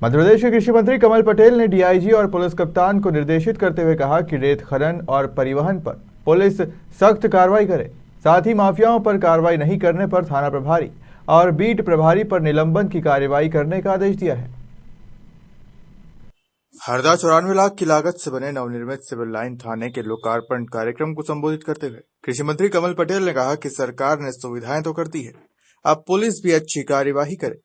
मध्य प्रदेश के कृषि मंत्री कमल पटेल ने डीआईजी और पुलिस कप्तान को निर्देशित करते हुए कहा कि रेत खनन और परिवहन पर पुलिस सख्त कार्रवाई करे। साथ ही माफियाओं पर कार्रवाई नहीं करने पर थाना प्रभारी और बीट प्रभारी पर निलंबन की कार्रवाई करने का आदेश दिया है। हरदा 94 लाख की लागत से बने नवनिर्मित सिविल लाइन थाने के लोकार्पण कार्यक्रम को संबोधित करते हुए कृषि मंत्री कमल पटेल ने कहा कि सरकार ने सुविधाएं तो करती है, अब पुलिस भी अच्छी कार्यवाही करे।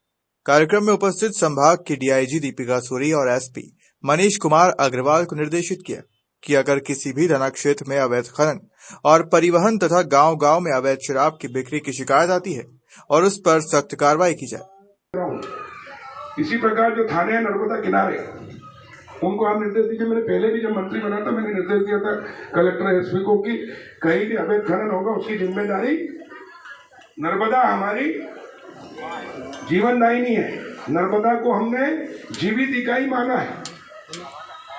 कार्यक्रम में उपस्थित संभाग की डीआईजी दीपिका सूरी और एसपी मनीष कुमार अग्रवाल को निर्देशित किया कि अगर किसी भी थाना क्षेत्र में अवैध खनन और परिवहन तथा गांव-गांव में अवैध शराब की बिक्री की शिकायत आती है और उस पर सख्त कार्रवाई की जाए। इसी प्रकार जो थाने हैं नर्मदा किनारे, उनको आप निर्देश दीजिए। मैंने पहले भी जब मंत्री बना था मैंने निर्देश दिया था कलेक्टर एसपी को कि कहीं भी अवैध खनन होगा उसकी जिम्मेदारी, नर्मदा हमारी जीवनदायिनी है, नर्मदा को हमने जीवित इकाई माना है।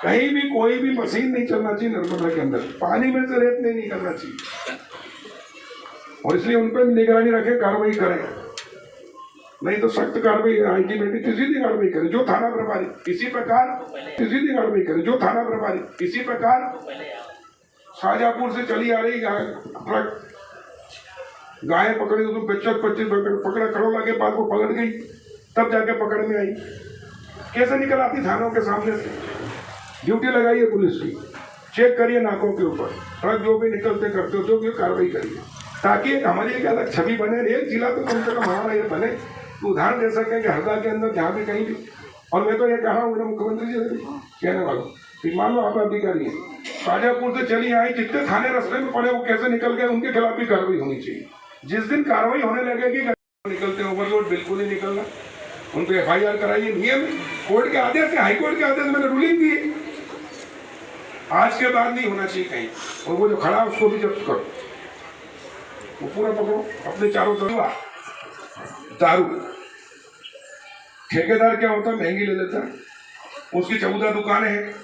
कहीं भी कोई भी मशीन नहीं चलना चाहिए नर्मदा के अंदर, पानी में से रेत नहीं निकलना चाहिए और इसलिए उन पर निगरानी रखें, कार्रवाई करें, नहीं तो सख्त कार्रवाई आएगी। बेटी किसी भी कार्रवाई करे जो थाना प्रभारी, इसी प्रकार किसी भी कार्रवाई करे जो थाना प्रभारी। इसी प्रकार शाहजहांपुर से चली आ रही ट्रक गाय पकड़ी, उसको 25 पकड़ा, करोला के पास वो पलट गई, तब जाके पकड़ में आई। कैसे निकल आती थानों के सामने से? ड्यूटी लगाइए पुलिस की, चेक करिए नाकों के ऊपर, ट्रक जो भी निकलते करते हो जो भी कार्रवाई करिए, ताकि एक एक अलग छवि बने। एक जिला तो कम से कम हमारा ये बने, तो उदाहरण दे सकें कि हरदा के अंदर जहाँ भी कहीं भी। और मैं तो ये कहा हूँ मुख्यमंत्री जी से कहने वाला कि मान लो आप अधिकारी हैं, शाहजहांपुर से चली आई, जितने थाने रास्ते में पड़े वो कैसे निकल गए, उनके खिलाफ भी कार्रवाई होनी चाहिए। जिस दिन कार्रवाई होने लगेगी निकलते ओवरलोड बिल्कुल ही निकलना, उन पर FIR कराइए। नियम कोर्ट के आदेश, हाईकोर्ट के आदेश मैंने रूलिंग दी, आज के बाद नहीं होना चाहिए कहीं। और वो जो खड़ा उसको भी जब्त करो, वो पूरा पकड़ो अपने चारों तरफ। दारू ठेकेदार क्या होता है, महंगी ले लेता है, उसकी 14 दुकानें हैं,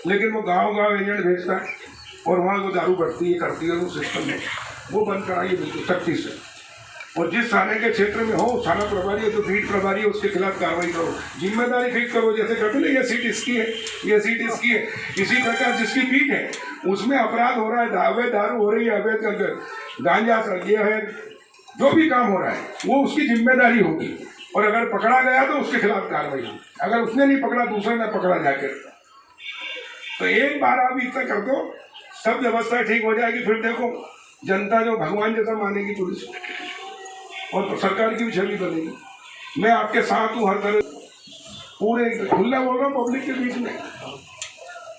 लेकिन वो गांव-गांव एजेंट भेजता है और वहाँ वो दारू बढ़ती है करती है वो सिस्टम में, वो बंद कराइए बिल्कुल सख्ती से। और जिस थाने के क्षेत्र में हो थाना प्रभारी है, जो बीट प्रभारी है, उसके खिलाफ कार्रवाई करो, जिम्मेदारी फिक्स करो। जैसे कहते ना ये सीट इसकी है, ये सीट इसकी है, इसी प्रकार जिसकी बीट है उसमें अपराध हो रहा है, अवैध दारू हो रही है, अवैध गांजा ये है, जो भी काम हो रहा है वो उसकी जिम्मेदारी होगी। और अगर पकड़ा गया तो उसके खिलाफ कार्रवाई होगी। अगर उसने नहीं पकड़ा, दूसरे ने पकड़ा जाकर, तो एक बार आप इतना कर दो, सब व्यवस्था ठीक हो जाएगी। फिर देखो जनता जो भगवान जैसा मानेगी पुलिस, और सरकार की भी छवि बनेगी। मैं आपके साथ हूँ हर तरह, पूरे खुला बोल रहा हूँ पब्लिक के बीच में।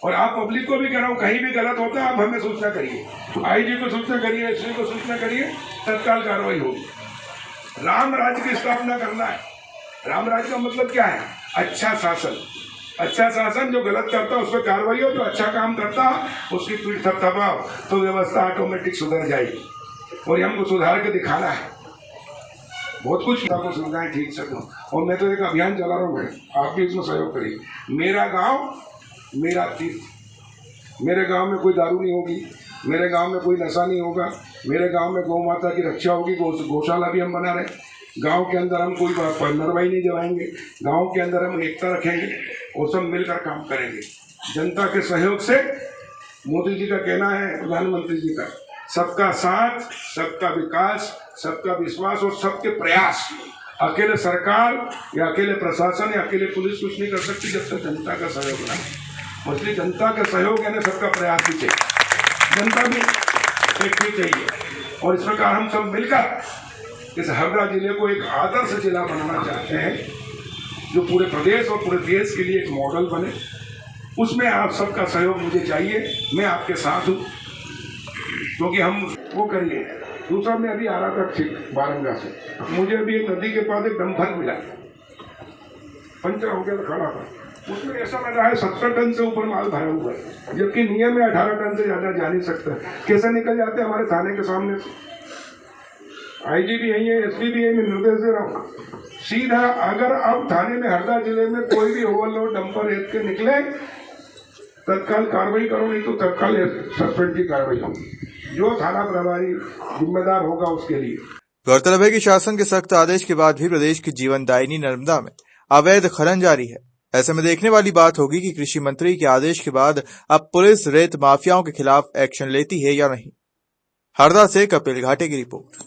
और आप पब्लिक को भी कह रहा हूँ, कहीं भी गलत होता है आप हमें सूचना करिए, IG को सूचना करिए, एसपी को सूचना करिए, तत्काल कार्रवाई होगी। राम राज्य की स्थापना करना है। राम राज्य का मतलब क्या है? अच्छा शासन। अच्छा शासन, जो गलत करता है उस पर कार्रवाई हो, जो अच्छा काम करता है उसकी पीठ थपथपाओ, तो व्यवस्था ऑटोमेटिक सुधर जाएगी। और हमको सुधार के दिखाना है, बहुत कुछ को सुविधाएं ठीक से दो। और मैं तो एक अभियान चला रहा हूँ, आप भी इसमें सहयोग करिए। मेरा गांव मेरा तीर्थ। मेरे गांव में कोई दारू नहीं होगी, मेरे गांव में कोई नशा नहीं होगा, मेरे गांव में गौ माता की रक्षा होगी। गौशाला भी हम बना रहे, गांव के अंदर हम कोई नरवाई नहीं जलाएंगे, गांव के अंदर हम एकता रखेंगे और सब मिलकर काम करेंगे जनता के सहयोग से। मोदी जी का कहना है, प्रधानमंत्री जी का, सबका साथ, सबका विकास, सबका विश्वास और सबके प्रयास। अकेले सरकार या अकेले प्रशासन या अकेले पुलिस कुछ नहीं कर सकती जब तक जनता का सहयोग ना हो। इसलिए जनता का सहयोग यानी सबका प्रयास भी चाहिए, जनता भी देखनी चाहिए। और इस प्रकार हम सब मिलकर इस हरदा जिले को एक आदर्श जिला बनाना चाहते हैं, जो पूरे प्रदेश और पूरे देश के लिए एक मॉडल बने। उसमें आप सबका सहयोग मुझे चाहिए, मैं आपके साथ हूँ, क्योंकि हम वो करिए। दूसरा, मैं अभी आ रहा था ठीक बारंगा से, मुझे अभी एक नदी के पास एक डंपर मिला, पंचर हो गया तो खड़ा था, उसमें ऐसा लगा है 70 टन से ऊपर माल भरा हुआ है, जबकि नियम में 18 टन से ज्यादा जा नहीं सकता। कैसे निकल जाते हमारे थाने के सामने से? IG भी यही है, SP भी यही, मैं निर्देश दे रहा हूँ सीधा। अगर अब थाने में हरदा जिले में कोई भी ओवरलोड डंपर रेत के निकले, तत्काल कार्रवाई करो, नहीं तो तत्काल सस्पेंड की कार्रवाई होगी। जो थाना प्रभारी जिम्मेदार होगा उसके लिए। गौरतलब है कि शासन के सख्त आदेश के बाद भी प्रदेश की जीवनदायिनी नर्मदा में अवैध खनन जारी है। ऐसे में देखने वाली बात होगी कि कृषि मंत्री के आदेश के बाद अब पुलिस रेत माफियाओं के खिलाफ एक्शन लेती है या नहीं। हरदा से कपिल घाटे की रिपोर्ट।